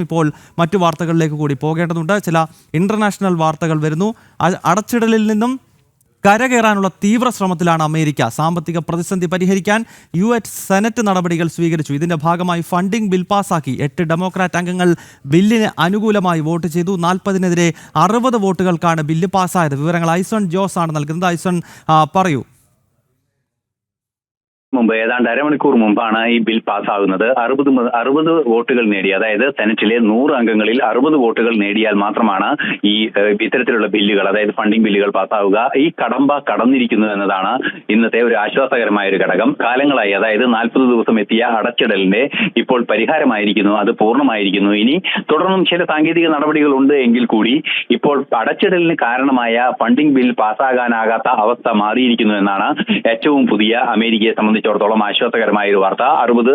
ഇപ്പോൾ മറ്റു വാർത്തകളിലേക്ക് കൂടി പോകേണ്ടതുണ്ട്. ചില ഇന്റർനാഷണൽ വാർത്തകൾ വരുന്നു. അടച്ചിടലിൽ നിന്നും കരകയറാനുള്ള തീവ്ര ശ്രമത്തിലാണ് അമേരിക്ക. സാമ്പത്തിക പ്രതിസന്ധി പരിഹരിക്കാൻ US സെനറ്റ് നടപടികൾ സ്വീകരിച്ചു. ഇതിന്റെ ഭാഗമായി ഫണ്ടിംഗ് ബിൽ പാസാക്കി. 8 ഡെമോക്രാറ്റ് അംഗങ്ങൾ ബില്ലിന് അനുകൂലമായി വോട്ട് ചെയ്തു. 40-നെതിരെ 60 വോട്ടുകൾക്കാണ് ബില്ല് പാസ്സായത്. വിവരങ്ങൾ ഐസൺ ജോസ് ആണ് നൽകുന്നത്. ഐസൺ, പറയൂ. മുമ്പ് ഏതാണ്ട് അരമണിക്കൂർ മുമ്പാണ് ഈ ബിൽ പാസ്സാകുന്നത്. 60 വോട്ടുകൾ നേടി, അതായത് സെനറ്റിലെ 100 അംഗങ്ങളിൽ 60 വോട്ടുകൾ നേടിയാൽ മാത്രമാണ് ഈ ഇത്തരത്തിലുള്ള ബില്ലുകൾ, അതായത് ഫണ്ടിംഗ് ബില്ലുകൾ പാസ്സാവുക. ഈ കടമ്പ കടന്നിരിക്കുന്നു എന്നതാണ് ഇന്നത്തെ ഒരു ആശ്വാസകരമായ ഒരു ഘടകം. കാലങ്ങളായി, അതായത് 40 ദിവസം എത്തിയ അടച്ചിടലിന്റെ ഇപ്പോൾ പരിഹാരമായിരിക്കുന്നു, അത് പൂർണ്ണമായിരിക്കുന്നു. ഇനി തുടർന്നും ചില സാങ്കേതിക നടപടികൾ ഉണ്ട് എങ്കിൽ കൂടി ഇപ്പോൾ അടച്ചിടലിന് കാരണമായ ഫണ്ടിംഗ് ബിൽ പാസ്സാകാനാകാത്ത അവസ്ഥ മാറിയിരിക്കുന്നു എന്നാണ് ഏറ്റവും പുതിയ അമേരിക്കയെ സംബന്ധിച്ചിടത്തോളം ആശ്വാസകരമായ ഒരു വാർത്ത. 60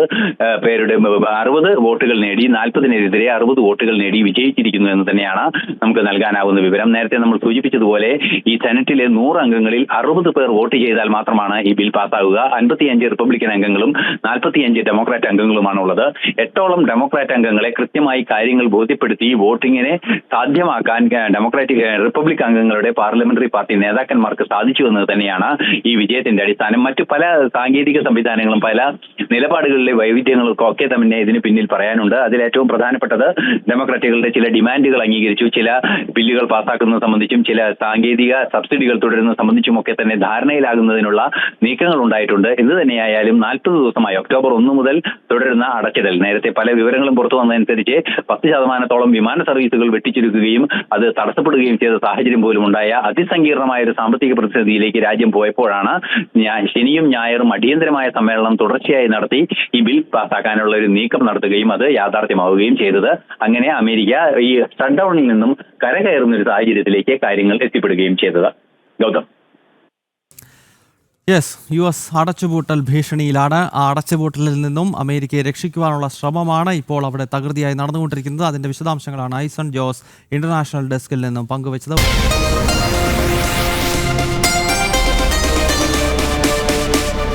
വോട്ടുകൾ നേടി, 40-നെതിരെ 60 വോട്ടുകൾ നേടി വിജയിച്ചിരിക്കുന്നു എന്ന് തന്നെയാണ് നമുക്ക് നൽകാനാവുന്ന വിവരം. നേരത്തെ നമ്മൾ സൂചിപ്പിച്ചതുപോലെ ഈ സെനറ്റിലെ 100 അംഗങ്ങളിൽ 60 പേർ വോട്ട് ചെയ്താൽ മാത്രമാണ് ഈ ബിൽ പാസ്സാവുക. 55 റിപ്പബ്ലിക്കൻ അംഗങ്ങളും 45 ഡെമോക്രാറ്റ് അംഗങ്ങളുമാണ് ഉള്ളത്. 8ഓളം ഡെമോക്രാറ്റ് അംഗങ്ങളെ കൃത്യമായി കാര്യങ്ങൾ ബോധ്യപ്പെടുത്തി വോട്ടിങ്ങിനെ സാധ്യമാക്കാൻ റിപ്പബ്ലിക് അംഗങ്ങളുടെ പാർലമെന്ററി പാർട്ടി നേതാക്കന്മാർക്ക് സാധിച്ചു എന്നത് തന്നെയാണ് ഈ വിജയത്തിന്റെ അടിസ്ഥാനം. മറ്റു പല സാങ്കേതിക സംവിധാനങ്ങളും പല നിലപാടുകളിലെ വൈവിധ്യങ്ങൾക്കും ഒക്കെ തന്നെ ഇതിന് പിന്നിൽ പറയാനുണ്ട്. അതിലേറ്റവും പ്രധാനപ്പെട്ടത് ഡെമോക്രാറ്റുകളുടെ ചില ഡിമാൻഡുകൾ അംഗീകരിച്ചു. ചില ബില്ലുകൾ പാസ്സാക്കുന്നത് സംബന്ധിച്ചും ചില സാങ്കേതിക സബ്സിഡികൾ തുടരുന്നത് സംബന്ധിച്ചും ഒക്കെ തന്നെ ധാരണയിലാകുന്നതിനുള്ള നീക്കങ്ങൾ ഉണ്ടായിട്ടുണ്ട്. എന്ത് തന്നെയായാലും 40 ദിവസമായി ഒക്ടോബർ 1 മുതൽ തുടരുന്ന അടച്ചിടൽ, നേരത്തെ പല വിവരങ്ങളും പുറത്തു വന്നതനുസരിച്ച് 10% വിമാന സർവീസുകൾ വെട്ടിച്ചുരുക്കുകയും അത് തടസ്സപ്പെടുകയും ചെയ്ത സാഹചര്യം പോലും ഉണ്ടായ അതിസങ്കീർണമായ ഒരു സാമ്പത്തിക പ്രതിസന്ധിയിലേക്ക് രാജ്യം പോയപ്പോഴാണ് ശനിയും ഞായറും അടിയന്തരമായ സമ്മേളനം തുടർച്ചയായി നടത്തി ഈ ബിൽ പാസ്സാക്കാനുള്ള ഒരു നീക്കം നടത്തുകയും അത് യാഥാർത്ഥ്യമാവുകയും ചെയ്തത്. അങ്ങനെ അമേരിക്ക ഈ ഷട്ട്ഡൌണിൽ നിന്നും കരകയറുന്ന ഒരു സാഹചര്യത്തിലേക്ക് കാര്യങ്ങൾ എത്തിപ്പെടുകയും ചെയ്തത്. ഗൗതം, US അടച്ചുപൂട്ടൽ ഭീഷണിയിലാണ്. ആ അടച്ചുപൂട്ടലിൽ നിന്നും അമേരിക്കയെ രക്ഷിക്കുവാനുള്ള ശ്രമമാണ് ഇപ്പോൾ അവിടെ തകൃതിയായി നടന്നുകൊണ്ടിരിക്കുന്നത്. അതിന്റെ വിശദാംശങ്ങളാണ് ഐസൺ ജോസ് ഇന്റർനാഷണൽ ഡെസ്കിൽ നിന്നും പങ്കുവച്ചത്.